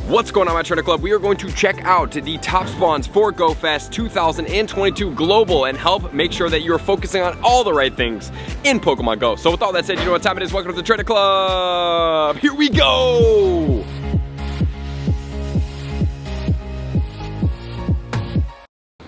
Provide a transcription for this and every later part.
What's going on, my Trainer Club? We are going to check out the top spawns for GoFest 2022 Global and help make sure that you're focusing on all the right things in Pokemon Go. So with all that said, you know what time it is. Welcome to the Trainer Club. Here we go.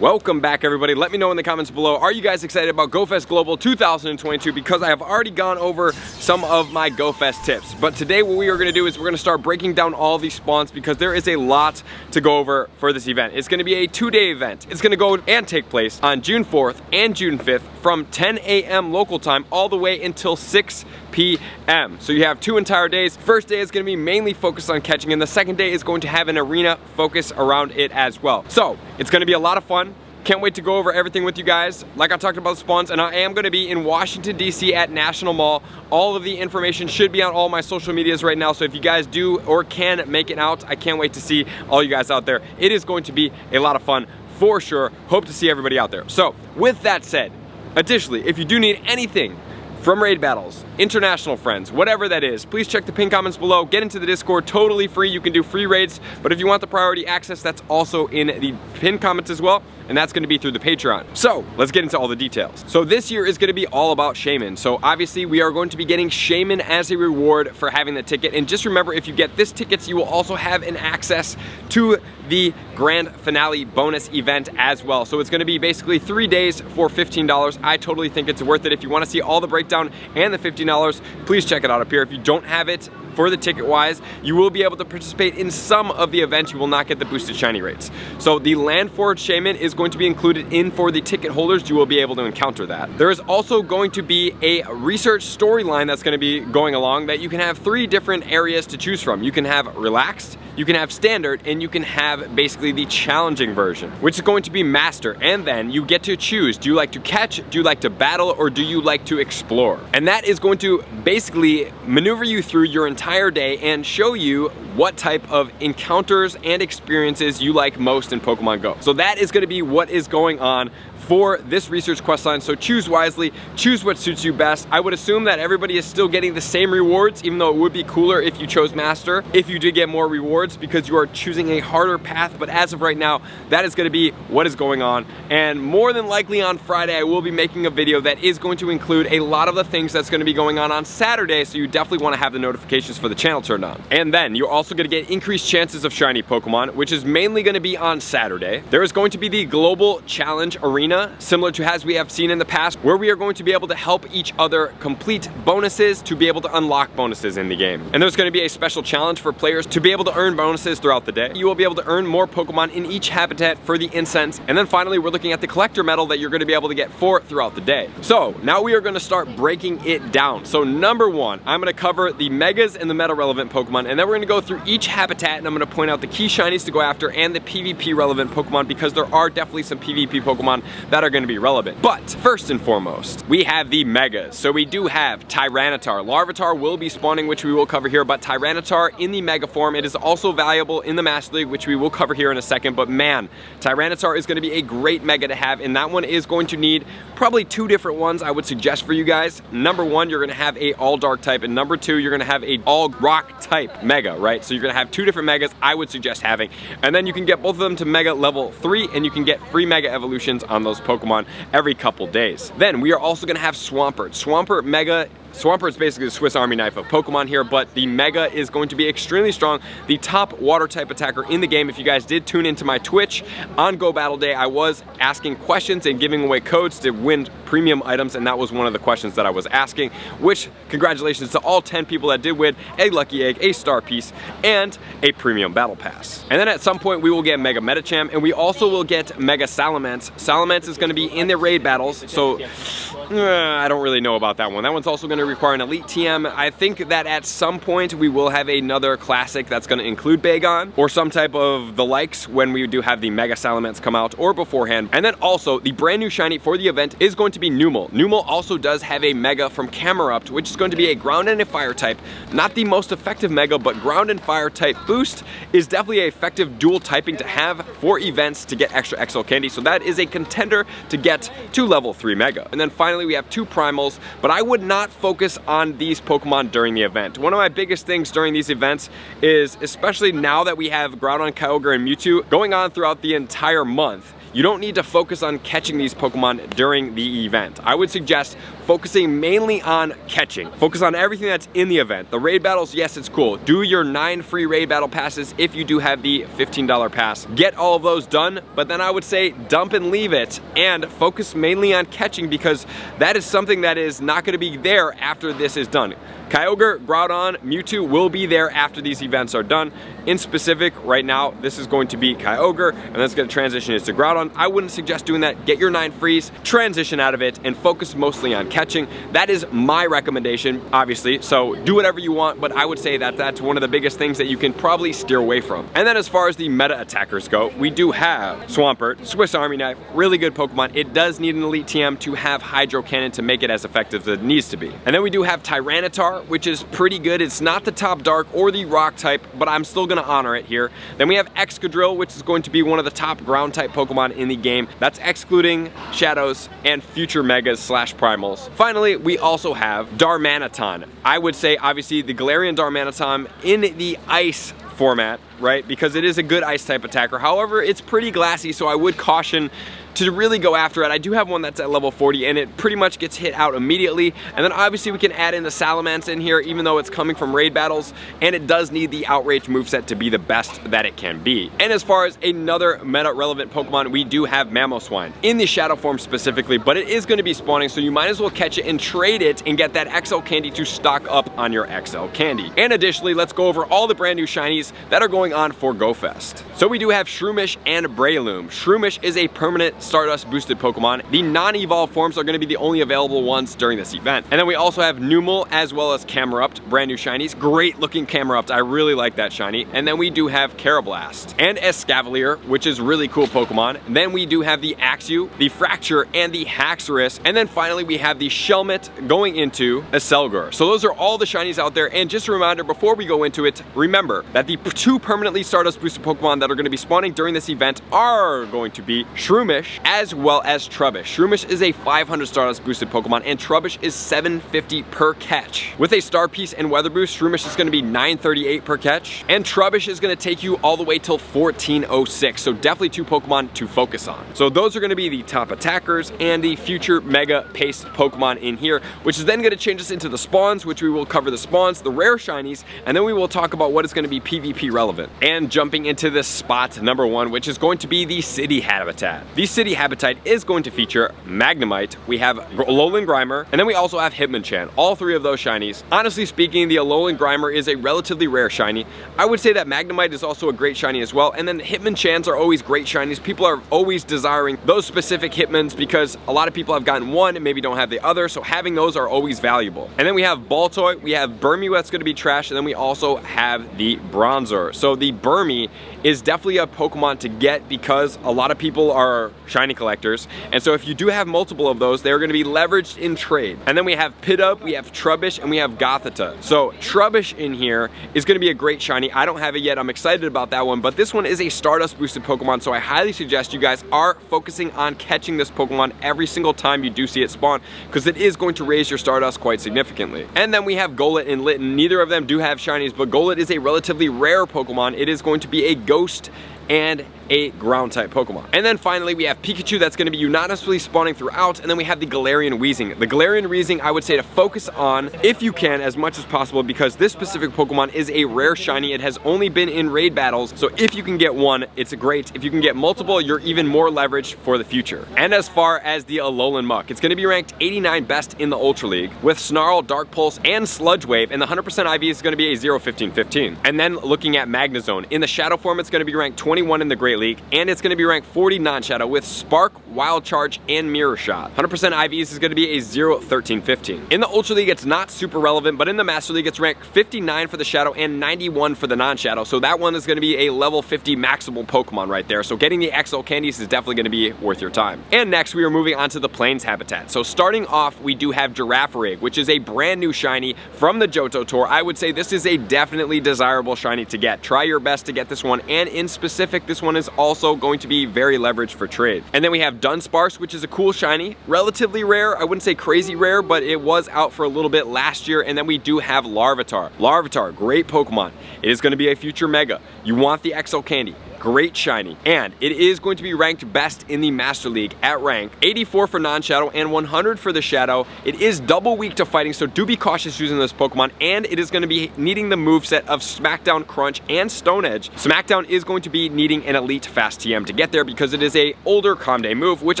Welcome back, everybody. Let me know in the comments below, are you guys excited about GoFest Global 2022? Because I have already gone over some of my GoFest tips. But today what we are going to do is we're going to start breaking down all these spawns because there is a lot to go over for this event. It's going to be a 2-day event. It's going to go and take place on June 4th and June 5th from 10 a.m. local time all the way until 6 p.m. So you have 2 entire days. First day is going to be mainly focused on catching, and the second day is going to have an arena focus around it as well. So it's going to be a lot of fun. Can't wait to go over everything with you guys. Like I talked about the spawns, and I am going to be in Washington, D.C. at National Mall. All of the information should be on all my social medias right now, so if you guys do or can make it out, I can't wait to see all you guys out there. It is going to be a lot of fun for sure. Hope to see everybody out there. So with that said, additionally, if you do need anything from raid battles, international friends, whatever that is, please check the pinned comments below. Get into the Discord, totally free. You can do free raids, but if you want the priority access, that's also in the pinned comments as well, and that's going to be through the Patreon. So let's get into all the details. So this year is going to be all about Shaymin. So obviously we are going to be getting Shaymin as a reward for having the ticket, and just remember, if you get this tickets, you will also have an access to the grand finale bonus event as well. So it's going to be basically 3 days for $15. I totally think it's worth it. If you want to see all the breakdown and the $15, please check it out up here. If you don't have it for the ticket wise, you will be able to participate in some of the events. You will not get the boosted shiny rates. So the Land Forge Shaymin is going to be included in for the ticket holders. You will be able to encounter that. There is also going to be a research storyline that's going to be going along that you can have 3 different areas to choose from. You can have relaxed, you can have standard, and you can have basically the challenging version, which is going to be master. And then you get to choose, do you like to catch, do you like to battle, or do you like to explore? And that is going to basically maneuver you through your entire day and show you what type of encounters and experiences you like most in Pokemon Go. So that is going to be what is going on for this research quest line. So choose wisely, choose what suits you best. I would assume that everybody is still getting the same rewards, even though it would be cooler if you chose master, if you did get more rewards because you are choosing a harder path. But as of right now, that is going to be what is going on. And more than likely on Friday, I will be making a video that is going to include a lot of the things that's going to be going on Saturday. So you definitely want to have the notifications for the channel turned on. And then you're also going to get increased chances of shiny Pokemon, which is mainly going to be on Saturday. There is going to be the Global Challenge Arena, similar to as we have seen in the past, where we are going to be able to help each other complete bonuses to be able to unlock bonuses in the game. And there's going to be a special challenge for players to be able to earn bonuses throughout the day. You will be able to earn more Pokemon in each habitat for the incense. And then finally, we're looking at the collector medal that you're going to be able to get throughout the day. So now we are going to start breaking it down. So number 1, I'm going to cover the megas and the meta relevant Pokemon, and then we're going to go through each habitat, and I'm going to point out the key shinies to go after and the PvP relevant Pokemon, because there are definitely some PvP Pokemon that are going to be relevant. But first and foremost, we have the megas. So we do have Tyranitar. Larvitar will be spawning, which we will cover here, but Tyranitar in the mega form, it is also valuable in the Master League, which we will cover here in a second. But man, Tyranitar is going to be a great mega to have, and that one is going to need probably 2 different ones I would suggest for you guys. Number 1, you're going to have a all dark type, and number 2, you're going to have a all rock type mega, right? So you're going to have 2 different megas I would suggest having, and then you can get both of them to mega level 3, and you can get free mega evolutions on those Pokemon every couple days. Then we are also going to have Swampert. Swampert mega. Swampert is basically the Swiss Army knife of Pokemon here, but the mega is going to be extremely strong. The top water type attacker in the game. If you guys did tune into my Twitch on Go Battle Day, I was asking questions and giving away codes to win premium items, and that was one of the questions that I was asking, which congratulations to all 10 people that did win a lucky egg, a star piece, and a premium battle pass. And then at some point we will get Mega Medicham, and we also will get Mega Salamence. Salamence is going to be in the raid battles, so I don't really know about that one. That one's also going to require an elite TM. I think that at some point we will have another classic that's going to include Bagon or some type of the likes when we do have the Mega Salamence come out or beforehand. And then also the brand new shiny for the event is going to be Numel. Numel also does have a mega from Camerupt, which is going to be a ground and a fire type. Not the most effective mega, but ground and fire type boost is definitely an effective dual typing to have for events to get extra XL candy. So that is a contender to get to level 3 mega. And then finally finally we have 2 primals, but I would not focus on these Pokemon during the event. One of my biggest things during these events is, especially now that we have Groudon, Kyogre, and Mewtwo going on throughout the entire month, you don't need to focus on catching these Pokemon during the event. I would suggest focusing mainly on catching. Focus on everything that's in the event. The raid battles, yes, it's cool. Do your 9 free raid battle passes if you do have the $15 pass. Get all of those done, but then I would say dump and leave it and focus mainly on catching, because that is something that is not going to be there after this is done. Kyogre, Groudon, Mewtwo will be there after these events are done. In specific, right now, this is going to be Kyogre, and then it's going to transition into Groudon. I wouldn't suggest doing that. Get your 9 frees, transition out of it, and focus mostly on catching. That is my recommendation, obviously, so do whatever you want, but I would say that that's one of the biggest things that you can probably steer away from. And then as far as the meta attackers go, we do have Swampert, Swiss Army Knife, really good Pokemon. It does need an Elite TM to have Hydro Cannon to make it as effective as it needs to be. And then we do have Tyranitar, which is pretty good. It's not the top dark or the rock type, but I'm still gonna honor it here. Then we have Excadrill, which is going to be one of the top ground type Pokemon in the game. That's excluding Shadows and future Megas / Primals. Finally, we also have Darmanitan. I would say, obviously, the Galarian Darmanitan in the Ice format, right? Because it is a good Ice type attacker. However, it's pretty glassy, so I would caution to really go after it. I do have one that's at level 40 and it pretty much gets hit out immediately. And then obviously we can add in the Salamence in here, even though it's coming from raid battles, and it does need the Outrage moveset to be the best that it can be. And as far as another meta relevant Pokemon, we do have Mamoswine in the Shadow form specifically, but it is going to be spawning, so you might as well catch it and trade it and get that XL candy to stock up on your XL candy. And additionally, let's go over all the brand new shinies that are going on for GoFest. So we do have Shroomish and Breloom. Shroomish is a permanent Stardust boosted Pokemon. The non-evolved forms are going to be the only available ones during this event. And then we also have Numel as well as Camerupt, brand new shinies. Great looking Camerupt, I really like that shiny. And then we do have Karrablast and Escavalier, which is really cool Pokemon. And then we do have the Axew, the Fracture, and the Haxorus. And then finally we have the Shelmet going into Aselgar. So those are all the shinies out there. And just a reminder before we go into it, remember that the 2 permanently Stardust boosted Pokemon that are going to be spawning during this event are going to be Shroomish as well as Trubbish. Shroomish is a 500 Stardust boosted Pokemon and Trubbish is 750 per catch. With a Star Piece and Weather Boost, Shroomish is going to be 938 per catch, and Trubbish is going to take you all the way till 1406. So definitely 2 Pokemon to focus on. So those are going to be the top attackers and the future mega paced Pokemon in here, which is then going to change us into the spawns, which we will cover the spawns, the rare shinies, and then we will talk about what is going to be PvP relevant. And jumping into the spot number 1, which is going to be the city habitat. The city habitat is going to feature Magnemite, we have Alolan Grimer, and then we also have Hitmonchan. All 3 of those shinies. Honestly speaking, the Alolan Grimer is a relatively rare shiny. I would say that Magnemite is also a great shiny as well, and then the Hitmonchans are always great shinies. People are always desiring those specific Hitmons because a lot of people have gotten one and maybe don't have the other, so having those are always valuable. And then we have Baltoy, we have Burmy that's going to be trash, and then we also have the Bronzor. So the Burmy is definitely a Pokemon to get because a lot of people are shiny collectors, and so if you do have multiple of those, they're going to be leveraged in trade. And then we have Pidove, we have Trubbish, and we have Gothita. So Trubbish in here is going to be a great shiny. I don't have it yet. I'm excited about that one, but this one is a Stardust boosted Pokemon, so I highly suggest you guys are focusing on catching this Pokemon every single time you do see it spawn, because it is going to raise your Stardust quite significantly. And then we have Golett and Litten. Neither of them do have shinies, but Golett is a relatively rare Pokemon. It is going to be a Ghost and a ground type Pokemon. And then finally we have Pikachu that's going to be unanimously spawning throughout, and then we have the Galarian Weezing. The Galarian Weezing I would say to focus on if you can as much as possible, because this specific Pokemon is a rare shiny. It has only been in raid battles, so if you can get one, it's great. If you can get multiple, you're even more leveraged for the future. And as far as the Alolan Muck, it's going to be ranked 89 best in the Ultra League with Snarl, Dark Pulse, and Sludge Wave, and the 100% IV is going to be a 0-15-15. And then looking at Magnezone, in the Shadow form it's going to be ranked 21 in the Great League, and it's going to be ranked 40 non-Shadow with Spark, Wild Charge, and Mirror Shot. 100% IVs is going to be a 0-13-15. In the Ultra League, it's not super relevant, but in the Master League, it's ranked 59 for the Shadow and 91 for the non-Shadow, so that one is going to be a level 50 maximum Pokemon right there, so getting the XL candies is definitely going to be worth your time. And next, we are moving on to the Plains habitat. So starting off, we do have Girafarig, which is a brand new shiny from the Johto Tour. I would say this is a definitely desirable shiny to get. Try your best to get this one, and in specific, specific, this one is also going to be very leveraged for trade. And then we have Dunsparce, which is a cool shiny, relatively rare. I wouldn't say crazy rare, but it was out for a little bit last year. And then we do have Larvitar. Larvitar, great Pokemon. It is going to be a future Mega. You want the XL Candy. Great shiny, and it is going to be ranked best in the Master League at rank 84 for non-shadow and 100 for the shadow. It is double weak to fighting, so do be cautious using this Pokemon, and it is going to be needing the moveset of Smackdown, Crunch, and Stone Edge. Smackdown is going to be needing an elite fast TM to get there because it is a older Calm Day move, which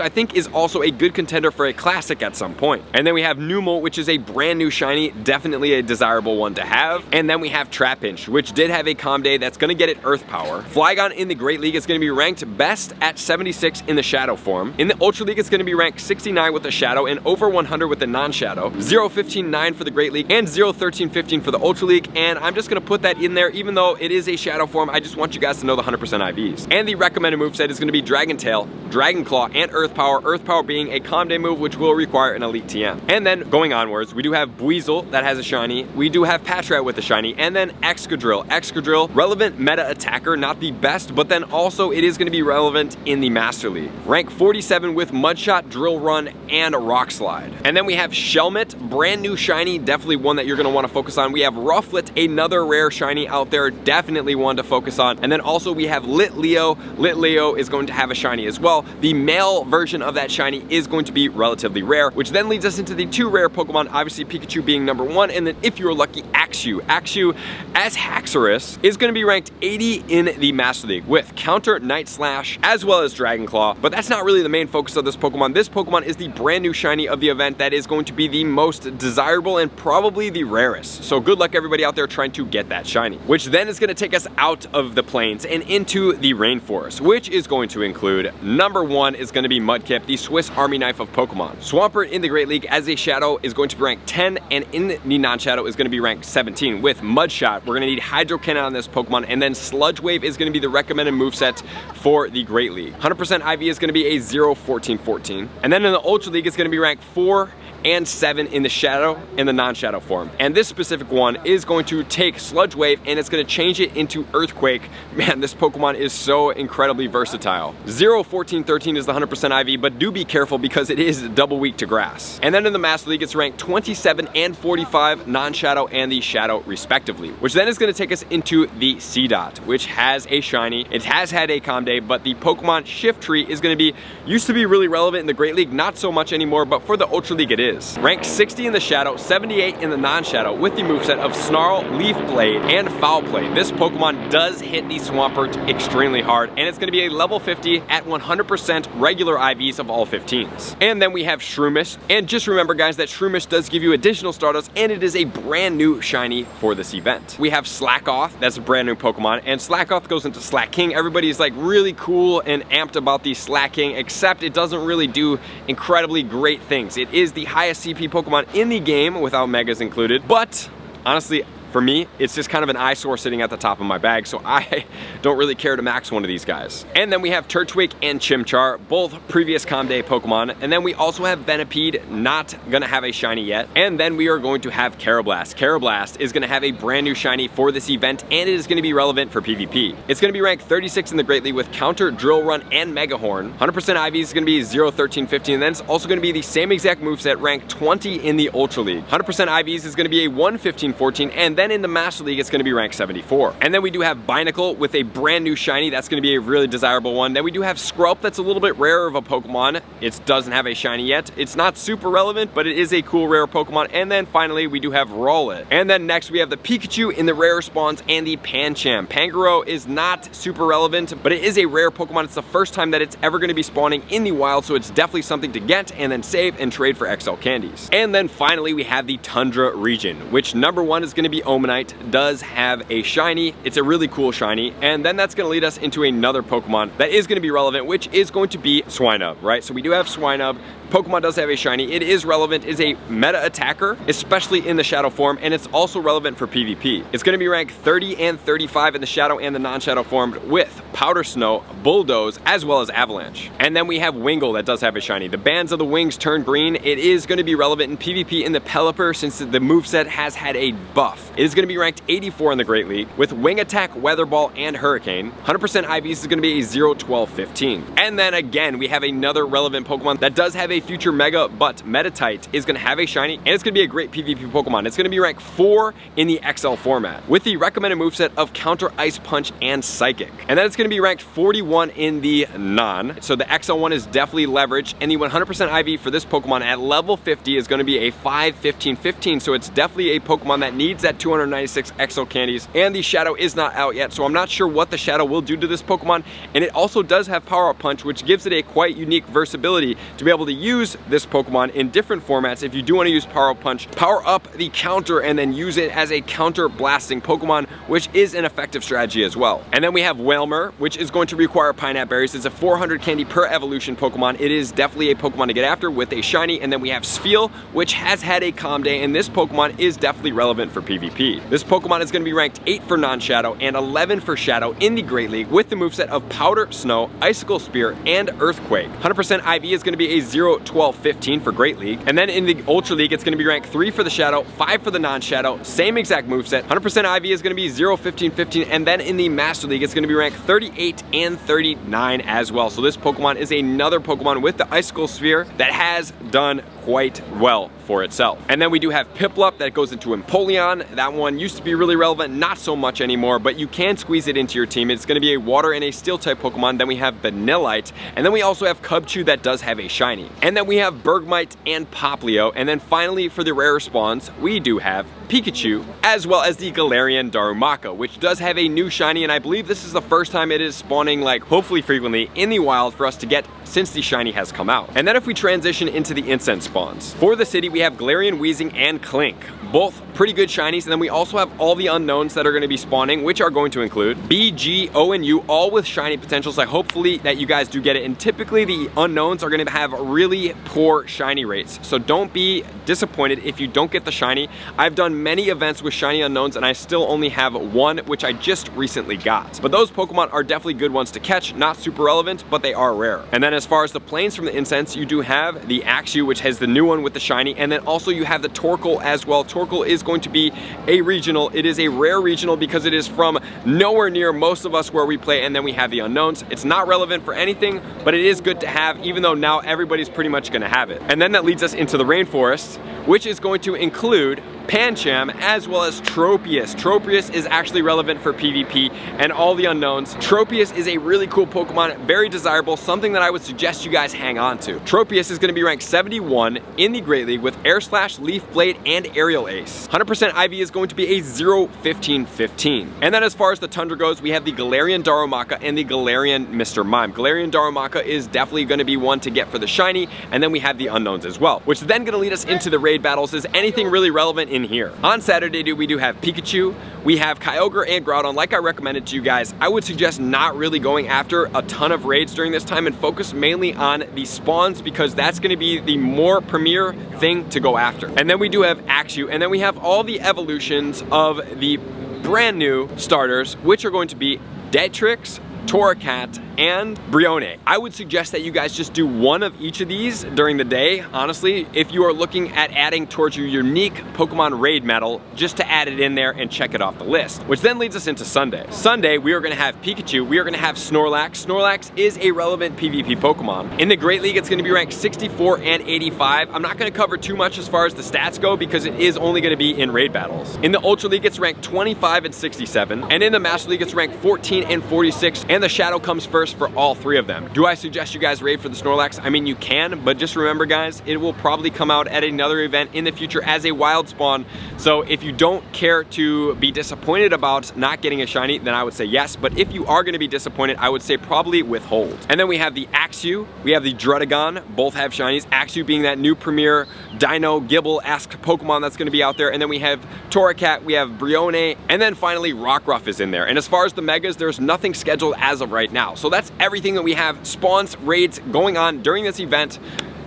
I think is also a good contender for a classic at some point. And then we have Numel, which is a brand new shiny, definitely a desirable one to have. And then we have Trapinch, which did have a Calm Day that's going to get it Earth Power. Flygon in the Great League is going to be ranked best at 76 in the Shadow form. In the Ultra League, it's going to be ranked 69 with the Shadow and over 100 with the non-Shadow. 0-15-9 for the Great League and 0-13-15 for the Ultra League. And I'm just going to put that in there, even though it is a Shadow form. I just want you guys to know the 100% IVs. And the recommended moveset is going to be Dragon Tail, Dragon Claw, and Earth Power. Earth Power being a Calm Day move, which will require an elite TM. And then going onwards, we do have Buizel that has a shiny. We do have Patrat with a shiny, and then Excadrill. Excadrill, relevant meta attacker, not the best, but then also it is going to be relevant in the Master League. Rank 47 with Mudshot, Drill Run, and Rock Slide. And then we have Shelmet, brand new shiny, definitely one that you're going to want to focus on. We have Rufflet, another rare shiny out there, definitely one to focus on. And then also we have Litleo. Litleo is going to have a shiny as well. The male version of that shiny is going to be relatively rare, which then leads us into the two rare Pokemon, obviously Pikachu being number one, and then if you're lucky, Axew. Axew, as Haxorus, is going to be ranked 80 in the Master League with Counter, Night Slash, as well as Dragon Claw. But that's not really the main focus of this Pokemon. This Pokemon is the brand new shiny of the event that is going to be the most desirable and probably the rarest. So good luck everybody out there trying to get that shiny. Which then is going to take us out of the plains and into the rainforest, which is going to include number one is going to be Mudkip, the Swiss Army knife of Pokemon. Swampert in the Great League as a shadow is going to be ranked 10, and in the non-shadow is going to be ranked 17. With Mudshot, we're going to need Hydro Cannon on this Pokemon, and then Sludge Wave is going to be the recommended moveset for the Great League. 100% IV is going to be a 0-14-14. And then in the Ultra League, it's going to be ranked 4 and 7 in the shadow and the non-shadow form. And this specific one is going to take Sludge Wave and it's going to change it into Earthquake. Man, this Pokemon is so incredibly versatile. 0-14-13 is the 100% IV, but do be careful because it is double weak to grass. And then in the Master League, it's ranked 27 and 45, non-shadow and the shadow respectively, which then is going to take us into the Seedot, which has a shiny. It has had a Calm Day, but the Pokemon Shift Tree is going to be, used to be really relevant in the Great League, not so much anymore, but for the Ultra League it is. Ranked 60 in the shadow, 78 in the non-shadow with the moveset of Snarl, Leaf Blade, and Foul Play. This Pokemon does hit the Swampert extremely hard, and it's going to be a level 50 at 100% regular IVs of all 15s. And then we have Shroomish, and just remember guys that Shroomish does give you additional Stardust, and it is a brand new shiny for this event. We have Slackoth, that's a brand new Pokemon, and Slackoth goes into Slack King. Everybody's like really cool and amped about the Slack King, except it doesn't really do incredibly great things. It is the highest CP Pokemon in the game without Megas included, but honestly, for me, it's just kind of an eyesore sitting at the top of my bag, so I don't really care to max one of these guys. And then we have Turtwig and Chimchar, both previous Calm Day Pokemon. And then we also have Venipede, not gonna have a shiny yet. And then we are going to have Karrablast. Karrablast is gonna have a brand new shiny for this event, and it is gonna be relevant for PvP. It's gonna be ranked 36 in the Great League with Counter, Drill Run, and Mega Horn. 100% IV is gonna be 0-13-15, and then it's also gonna be the same exact moveset, ranked 20 in the Ultra League. 100% IVs is gonna be a 1-15-14, and then in the Master League, it's going to be ranked 74. And then we do have Binacle with a brand new shiny. That's going to be a really desirable one. Then we do have Skrelp. That's a little bit rarer of a Pokemon. It doesn't have a shiny yet. It's not super relevant, but it is a cool rare Pokemon. And then finally, we do have Rowlet. And then next, we have the Pikachu in the rare spawns and the Pancham. Pangoro is not super relevant, but it is a rare Pokemon. It's the first time that it's ever going to be spawning in the wild, so it's definitely something to get and then save and trade for XL candies. And then finally, we have the Tundra region, which number one is going to be Omanite. Does have a shiny. It's a really cool shiny, and then that's going to lead us into another Pokemon that is going to be relevant, which is going to be Swinub, right? So we do have Swinub. Pokemon does have a shiny. It is relevant, is a meta attacker, especially in the shadow form, and it's also relevant for PvP. It's going to be ranked 30 and 35 in the shadow and the non-shadow form with Powder Snow, Bulldoze, as well as Avalanche. And then we have Wingull that does have a shiny. The bands of the wings turn green. It is going to be relevant in PvP in the Pelipper since the moveset has had a buff. It is going to be ranked 84 in the Great League with Wing Attack, Weather Ball, and Hurricane. 100% IVs is going to be a 0, 12, 15. And then again, we have another relevant Pokemon that does have a future Mega, but Metatite is going to have a shiny, and it's going to be a great PvP Pokemon. It's going to be ranked 4 in the XL format with the recommended moveset of Counter, Ice Punch, and Psychic. And then it's going to be ranked 41 in the non. So the XL one is definitely leveraged, and the 100% IV for this Pokemon at level 50 is going to be a 5, 15, 15. So it's definitely a Pokemon that needs that 296 XL candies, and the Shadow is not out yet, so I'm not sure what the Shadow will do to this Pokemon. And it also does have Power Up Punch, which gives it a quite unique versatility to be able to use this Pokemon in different formats. If you do want to use Power Up Punch, power up the counter and then use it as a counter blasting Pokemon, which is an effective strategy as well. And then we have Wailmer, which is going to require Pineapple Berries. It's a 400 candy per evolution Pokemon. It is definitely a Pokemon to get after with a shiny. And then we have Spheal, which has had a calm day, and this Pokemon is definitely relevant for PvP. This Pokemon is going to be ranked 8 for non-Shadow and 11 for Shadow in the Great League with the moveset of Powder, Snow, Icicle Spear, and Earthquake. 100% IV is going to be a 0, 12, 15 for Great League. And then in the Ultra League, it's going to be ranked 3 for the Shadow, 5 for the non-Shadow, same exact moveset. 100% IV is going to be 0, 15, 15. And then in the Master League, it's going to be ranked 38 and 39 as well. So this Pokemon is another Pokemon with the Icicle Sphere that has done quite well for itself. And then we do have Piplup that goes into Empoleon. That one used to be really relevant, not so much anymore, but you can squeeze it into your team. It's going to be a water and a steel type Pokemon. Then we have Vanillite, and then we also have Cubchoo that does have a shiny. And then we have Bergmite and Poplio. And then finally for the rare spawns, we do have Pikachu, as well as the Galarian Darumaka, which does have a new shiny, and I believe this is the first time it is spawning, like, hopefully frequently in the wild for us to get since the shiny has come out. And then if we transition into the Incense Spawns, for the city we have Galarian, Weezing, and Clink. Both pretty good shinies, and then we also have all the unknowns that are going to be spawning, which are going to include B, G, O, and U, all with shiny potentials. So hopefully that you guys do get it, and typically the unknowns are going to have really poor shiny rates, so don't be disappointed if you don't get the shiny. I've done many events with shiny unknowns, and I still only have one, which I just recently got. But those Pokemon are definitely good ones to catch, not super relevant, but they are rare. And then as far as the planes from the Incense, you do have the Axew, which has the new one with the shiny, and then also you have the Torkoal as well. Torkoal is going to be a regional. It is a rare regional because it is from nowhere near most of us where we play, and then we have the unknowns. It's not relevant for anything, but it is good to have, even though now everybody's pretty much going to have it. And then that leads us into the Rainforest, which is going to include Pancham as well as Tropius. Tropius is actually relevant for PvP and all the unknowns. Tropius is a really cool Pokemon, very desirable, something that I would suggest you guys hang on to. Tropius is going to be ranked 71 in the Great League with Air Slash, Leaf Blade, and Aerial Ace. 100% IV is going to be a 0, 15, 15. And then as far as the Tundra goes, we have the Galarian Darumaka and the Galarian Mr. Mime. Galarian Darumaka is definitely going to be one to get for the shiny, and then we have the unknowns as well, which is then going to lead us into the raid battles. Is anything really relevant in here? On Saturday, we do have Pikachu, we have Kyogre and Groudon. Like I recommended to you guys, I would suggest not really going after a ton of raids during this time and focus mainly on the spawns, because that's going to be the more premier thing to go after. And then we do have Axew, and then we have all the evolutions of the brand new starters, which are going to be Detrix, Torracat, and Brione. I would suggest that you guys just do one of each of these during the day, honestly, if you are looking at adding towards your unique Pokemon raid medal, just to add it in there and check it off the list. Which then leads us into Sunday. Sunday, we are going to have Pikachu, we are going to have Snorlax. Snorlax is a relevant PvP Pokemon. In the Great League, it's going to be ranked 64 and 85. I'm not going to cover too much as far as the stats go because it is only going to be in raid battles. In the Ultra League, it's ranked 25 and 67. And in the Master League, it's ranked 14 and 46. And the Shadow comes first for all three of them. Do I suggest you guys raid for the Snorlax? I mean, you can, but just remember guys, it will probably come out at another event in the future as a wild spawn. So if you don't care to be disappointed about not getting a shiny, then I would say yes. But if you are going to be disappointed, I would say probably withhold. And then we have the Axew, we have the Druddigon, both have shinies. Axew being that new premier Dino Gibble-esque Pokemon that's going to be out there. And then we have Torracat, we have Brione, and then finally Rockruff is in there. And as far as the Megas, there's nothing scheduled as of right now. So that's everything that we have, spawns, raids going on during this event.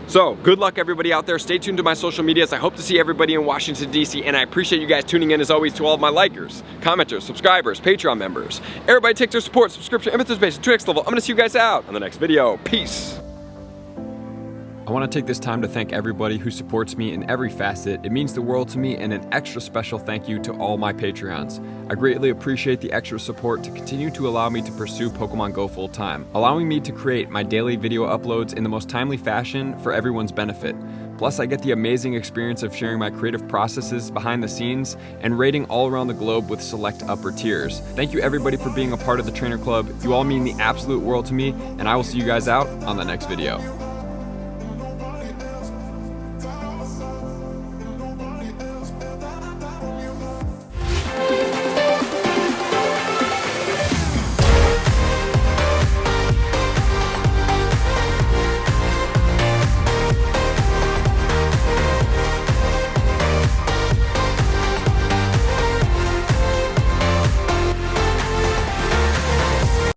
So good luck everybody out there. Stay tuned to my social medias. I hope to see everybody in Washington, D.C. and I appreciate you guys tuning in as always to all of my likers, commenters, subscribers, Patreon members. Everybody take their support, subscription, and space to 2x level. I'm gonna see you guys out on the next video. Peace. I want to take this time to thank everybody who supports me in every facet. It means the world to me, and an extra special thank you to all my Patreons. I greatly appreciate the extra support to continue to allow me to pursue Pokemon Go full time, allowing me to create my daily video uploads in the most timely fashion for everyone's benefit. Plus, I get the amazing experience of sharing my creative processes behind the scenes and raiding all around the globe with select upper tiers. Thank you everybody for being a part of the Trainer Club. You all mean the absolute world to me, and I will see you guys out on the next video.